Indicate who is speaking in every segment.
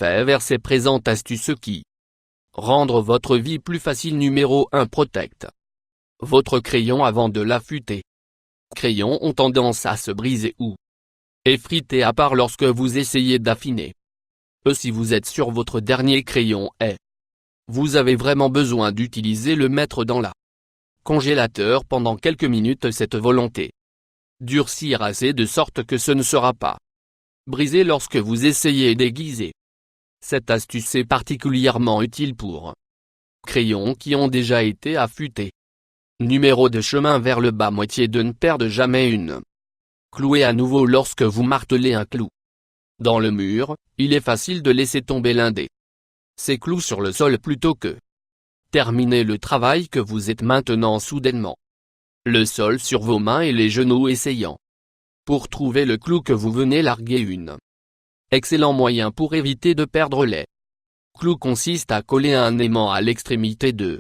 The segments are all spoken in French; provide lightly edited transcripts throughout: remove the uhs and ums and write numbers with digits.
Speaker 1: fait verser présente astuce qui rendre votre vie plus facile. Numéro 1. Protect votre crayon avant de l'affûter. Crayons ont tendance à se briser ou effriter à part lorsque vous essayez d'affiner. Si vous êtes sur votre dernier crayon et vous avez vraiment besoin d'utiliser le mettre dans la congélateur pendant quelques minutes, cette volonté durcir assez de sorte que ce ne sera pas brisé lorsque vous essayez d'aiguiser. Cette astuce est particulièrement utile pour crayons qui ont déjà été affûtés. Numéro 2. Chemin vers le bas. Moitié de ne perdre jamais une. Clouez à nouveau lorsque vous martelez un clou dans le mur, il est facile de laisser tomber l'un de ces clous sur le sol plutôt que terminer le travail que vous êtes maintenant soudainement le sol sur vos mains et les genoux essayant pour trouver le clou que vous venez larguer. Une excellent moyen pour éviter de perdre les clous consiste à coller un aimant à l'extrémité de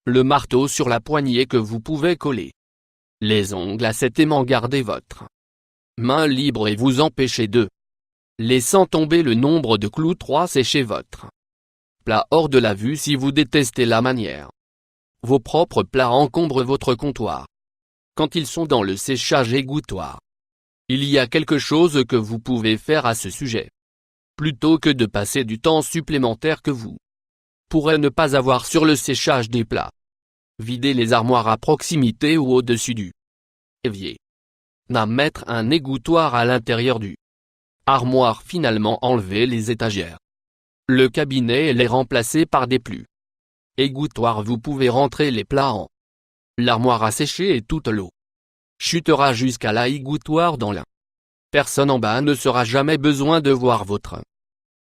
Speaker 1: le marteau sur la poignée que vous pouvez coller les ongles à cet aimant. Gardez votre main libre et vous empêchez de laissant tomber le nombre de clous. 3. Séchez votre plat hors de la vue. Si vous détestez la manière vos propres plats encombrent votre comptoir quand ils sont dans le séchage égouttoir, il y a quelque chose que vous pouvez faire à ce sujet. Plutôt que de passer du temps supplémentaire que vous pourrez ne pas avoir sur le séchage des plats, videz les armoires à proximité ou au-dessus du évier. Mettre un égouttoir à l'intérieur du armoire. Finalement, enlevez les étagères, le cabinet et les remplacer par des plus égouttoirs. Vous pouvez rentrer les plats en l'armoire à sécher et toute l'eau chutera jusqu'à l'égouttoir dans la personne en bas ne sera jamais besoin de voir votre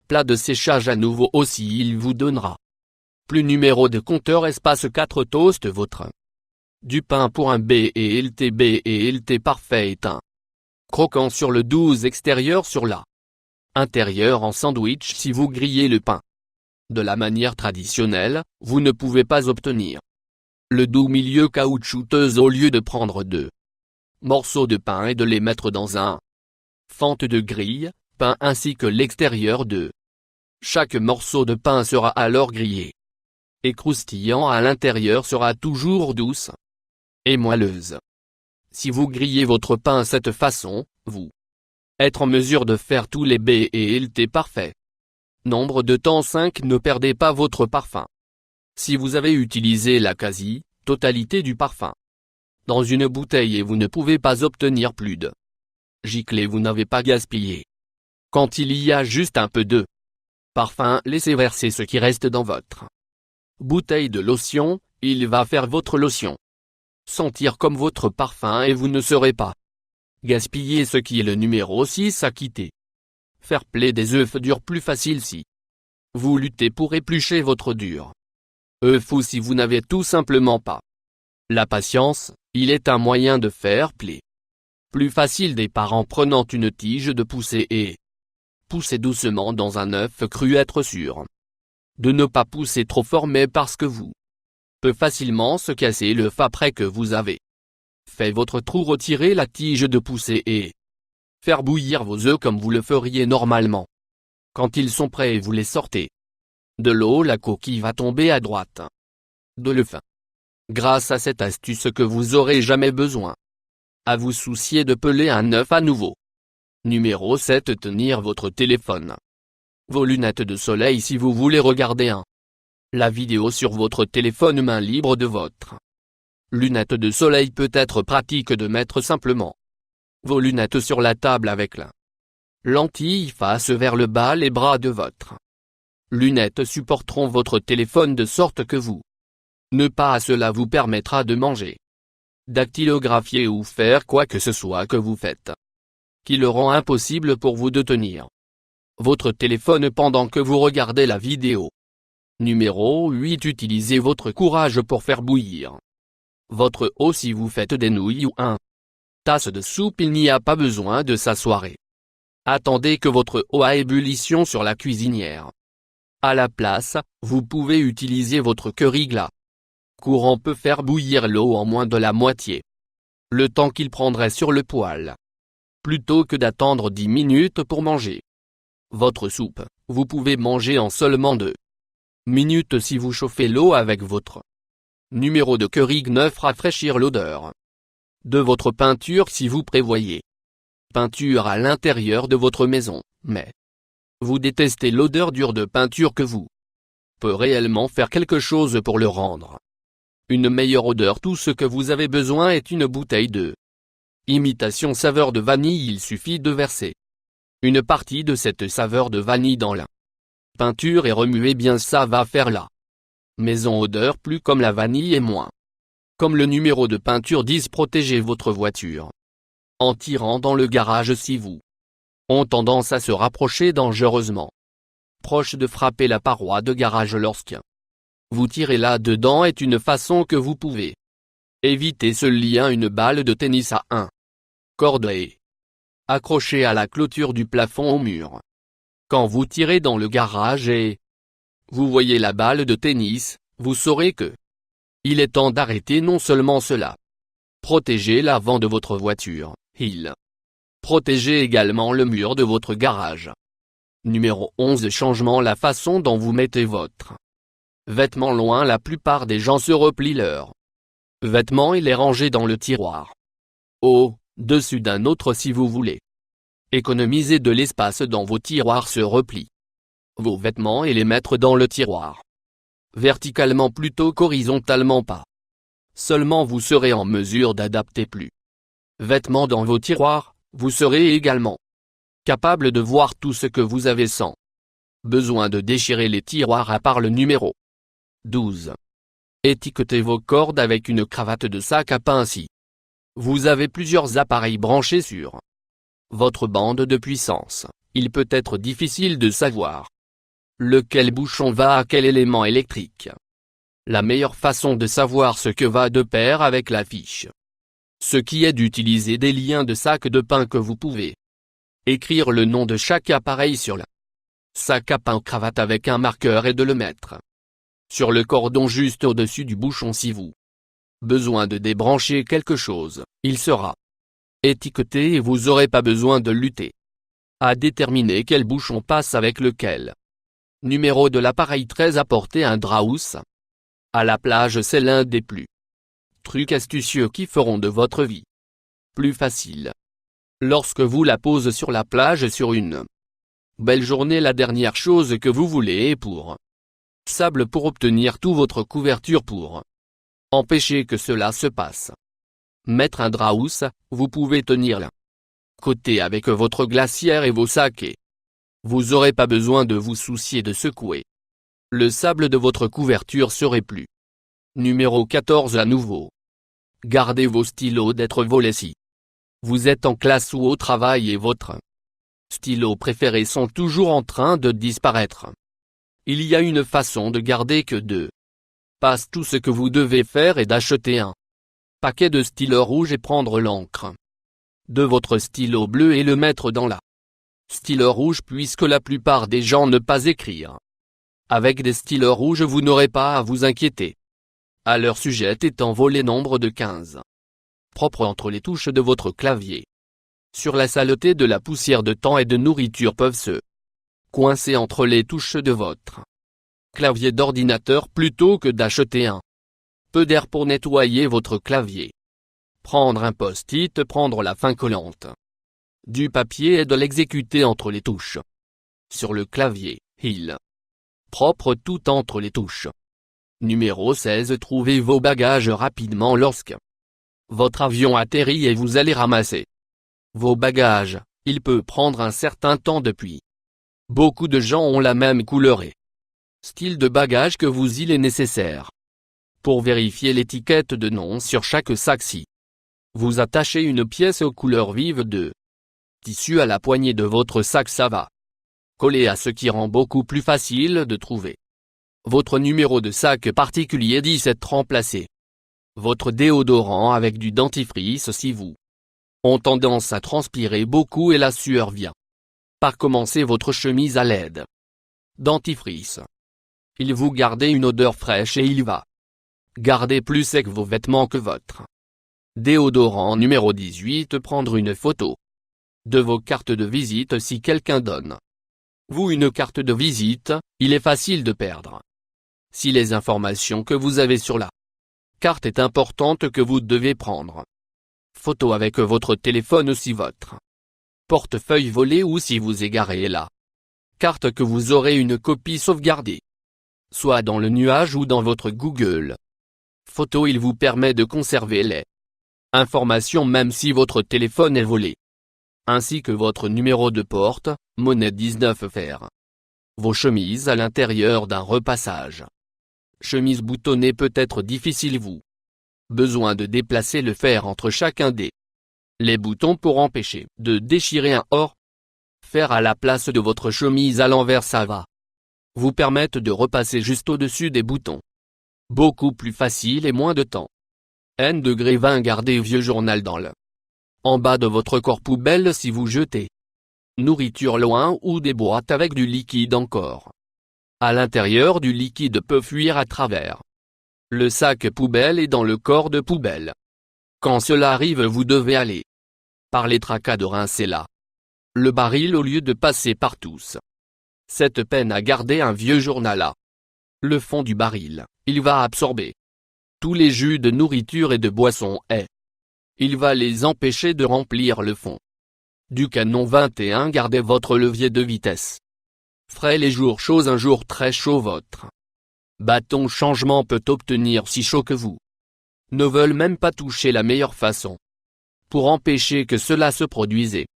Speaker 1: plat de séchage à nouveau. Aussi il vous donnera plus. Numéro de compteur. Espace 4. Toast votre du pain pour un BLT parfait est un croquant sur le 12 extérieur sur la intérieur en sandwich. Si vous grillez le pain de la manière traditionnelle, vous ne pouvez pas obtenir le doux milieu caoutchouteux. Au lieu de prendre deux morceaux de pain et de les mettre dans un fente de grille, pain ainsi que l'extérieur de chaque morceau de pain sera alors grillé et croustillant à l'intérieur sera toujours douce et moelleuse. Si vous grillez votre pain cette façon, vous êtes en mesure de faire tous les BLT parfaits. Nombre de temps 5. Ne perdez pas votre parfum. Si vous avez utilisé la quasi-totalité du parfum dans une bouteille et vous ne pouvez pas obtenir plus de giclée, vous n'avez pas gaspillé. Quand il y a juste un peu de parfum, laissez verser ce qui reste dans votre bouteille de lotion, il va faire votre lotion sentir comme votre parfum et vous ne serez pas gaspiller. Ce qui est le numéro 6 à quitter. Faire play des œufs durs. Plus facile si vous luttez pour éplucher votre dur œuf ou si vous n'avez tout simplement pas la patience, il est un moyen de faire play plus facile départ en prenant une tige de pousser et pousser doucement dans un œuf cru. Être sûr de ne pas pousser trop fort mais parce que vous peut facilement se casser l'œuf après que vous avez fait votre trou. Retirez la tige de pousser et faire bouillir vos œufs comme vous le feriez normalement. Quand ils sont prêts et vous les sortez de l'eau, la coquille va tomber à droite de l'œuf. Grâce à cette astuce que vous aurez jamais besoin à vous soucier de peler un œuf à nouveau. Numéro 7. Tenir votre téléphone. Vos lunettes de soleil. Si vous voulez regarder la vidéo sur votre téléphone main libre de votre lunettes de soleil, peut être pratique de mettre simplement vos lunettes sur la table avec la lentille face vers le bas. Les bras de votre lunettes supporteront votre téléphone de sorte que vous ne pas à cela vous permettra de manger, dactylographier ou faire quoi que ce soit que vous faites qui le rend impossible pour vous de tenir votre téléphone pendant que vous regardez la vidéo. Numéro 8. Utilisez votre courage pour faire bouillir votre eau. Si vous faites des nouilles ou un tasse de soupe, il n'y a pas besoin de s'asseoir et attendez que votre eau à ébullition sur la cuisinière. À la place, vous pouvez utiliser votre curry glace courant peut faire bouillir l'eau en moins de la moitié le temps qu'il prendrait sur le poêle. Plutôt que d'attendre 10 minutes pour manger votre soupe, Vous pouvez manger en seulement 2 minutes si vous chauffez l'eau avec votre numéro de Keurig 9. Rafraîchir l'odeur de votre peinture si vous prévoyez peinture à l'intérieur de votre maison, mais vous détestez l'odeur dure de peinture que vous peut réellement faire quelque chose pour le rendre une meilleure odeur. Tout ce que vous avez besoin est une bouteille de imitation saveur de vanille. Il suffit de verser une partie de cette saveur de vanille dans la peinture et remuer bien. Ça va faire la maison odeur plus comme la vanille et moins comme le numéro de peinture 10. Protégez votre voiture en tirant dans le garage si vous ont tendance à se rapprocher dangereusement proche de frapper la paroi de garage lorsque vous tirez là-dedans est une façon que vous pouvez éviter ce lien. Une balle de tennis à un corde est accrochée à la clôture du plafond au mur. Quand vous tirez dans le garage et vous voyez la balle de tennis, vous saurez que il est temps d'arrêter. Non seulement cela protégez l'avant de votre voiture, il protégez également le mur de votre garage. Numéro 11. Changement. La façon dont vous mettez votre vêtements loin. La plupart des gens se replient leurs vêtements et les rangent dans le tiroir au-dessus d'un autre. Si vous voulez économiser de l'espace dans vos tiroirs, se replient vos vêtements et les mettre dans le tiroir verticalement plutôt qu'horizontalement. Pas seulement vous serez en mesure d'adapter plus vêtements dans vos tiroirs, vous serez également capable de voir tout ce que vous avez sans besoin de déchirer les tiroirs. À part le numéro 12. Étiquetez vos cordes avec une cravate de sac à pain. Si vous avez plusieurs appareils branchés sur votre bande de puissance, il peut être difficile de savoir lequel bouchon va à quel élément électrique. La meilleure façon de savoir ce que va de pair avec la fiche, ce qui est d'utiliser des liens de sac de pain que vous pouvez écrire le nom de chaque appareil sur le sac à pain cravate avec un marqueur et de le mettre sur le cordon juste au-dessus du bouchon. Si vous besoin de débrancher quelque chose, il sera étiqueté et vous n'aurez pas besoin de lutter à déterminer quel bouchon passe avec lequel numéro de l'appareil. 13. Apporter un draus à la plage. C'est l'un des plus trucs astucieux qui feront de votre vie plus facile. Lorsque vous la posez sur la plage sur une belle journée, la dernière chose que vous voulez est pour sable pour obtenir toute votre couverture. Pour empêcher que cela se passe, mettre un draus, vous pouvez tenir l'un côté avec votre glacière et vos sacs et vous n'aurez pas besoin de vous soucier de secouer le sable de votre couverture. Serait plus. Numéro 14. À nouveau, gardez vos stylos d'être volés si vous êtes en classe ou au travail et votre stylos préférés sont toujours en train de disparaître. Il y a une façon de garder que de passe. Tout ce que vous devez faire est d'acheter un paquet de stylos rouges et prendre l'encre de votre stylo bleu et le mettre dans la stylo rouge, puisque la plupart des gens ne pas écrire avec des stylos rouges. Vous n'aurez pas à vous inquiéter à leur sujet étant volé. Nombre de 15. Propre entre les touches de votre clavier. Sur la saleté de la poussière de temps et de nourriture peuvent se coincer entre les touches de votre clavier d'ordinateur. Plutôt que d'acheter un peu d'air pour nettoyer votre clavier, prendre un post-it, prendre la fin collante du papier et de l'exécuter entre les touches. Sur le clavier, il propre tout entre les touches. Numéro 16. Trouvez vos bagages rapidement. Lorsque votre avion atterrit et vous allez ramasser vos bagages, il peut prendre un certain temps depuis. Beaucoup de gens ont la même couleur et style de bagage que vous. Il est nécessaire, pour vérifier l'étiquette de nom sur chaque sac, si vous attachez une pièce aux couleurs vives de tissu à la poignée de votre sac, ça va coller à ce qui rend beaucoup plus facile de trouver votre numéro de sac particulier. 17. Remplacez votre déodorant avec du dentifrice si vous ont tendance à transpirer beaucoup et la sueur vient par commencer votre chemise à l'aide dentifrice. Il vous gardez une odeur fraîche et il va garder plus sec vos vêtements que votre déodorant. Numéro 18. Prendre une photo de vos cartes de visite si quelqu'un donne Vous une carte de visite, il est facile de perdre. Si les informations que vous avez sur la carte est importante que vous devez prendre photo avec votre téléphone si votre portefeuille volé ou si vous égarez la carte que vous aurez une copie sauvegardée, soit dans le nuage ou dans votre Google Photos. Il vous permet de conserver les informations même si votre téléphone est volé, ainsi que votre numéro de porte, monnaie 19 fer. Vos chemises à l'intérieur d'un repassage. Chemise boutonnée peut être difficile. Vous besoin de déplacer le fer entre chacun des les boutons pour empêcher de déchirer un or. Fer à la place de votre chemise à l'envers, ça va vous permettre de repasser juste au-dessus des boutons. Beaucoup plus facile et moins de temps. N-20 Gardez vieux journal dans le en bas de votre corps poubelle si vous jetez nourriture loin ou des boîtes avec du liquide encore. À l'intérieur du liquide peut fuir à travers le sac poubelle et dans le corps de poubelle. Quand cela arrive, vous devez aller par les tracas de rincer le baril au lieu de passer par tous. Cette peine à garder un vieux journal à le fond du baril, il va absorber tous les jus de nourriture et de boisson et il va les empêcher de remplir le fond du canon 21. Gardez votre levier de vitesse frais les jours chauds. Un jour très chaud, votre bâton changement peut obtenir si chaud que vous ne veulent même pas toucher. La meilleure façon pour empêcher que cela se produise est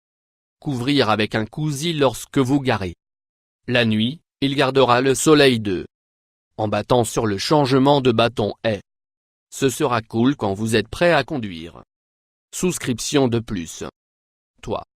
Speaker 1: couvrir avec un cousil lorsque vous garez. La nuit, il gardera le soleil en battant sur le changement de bâton et ce sera cool quand vous êtes prêt à conduire. Souscription de plus. Toi.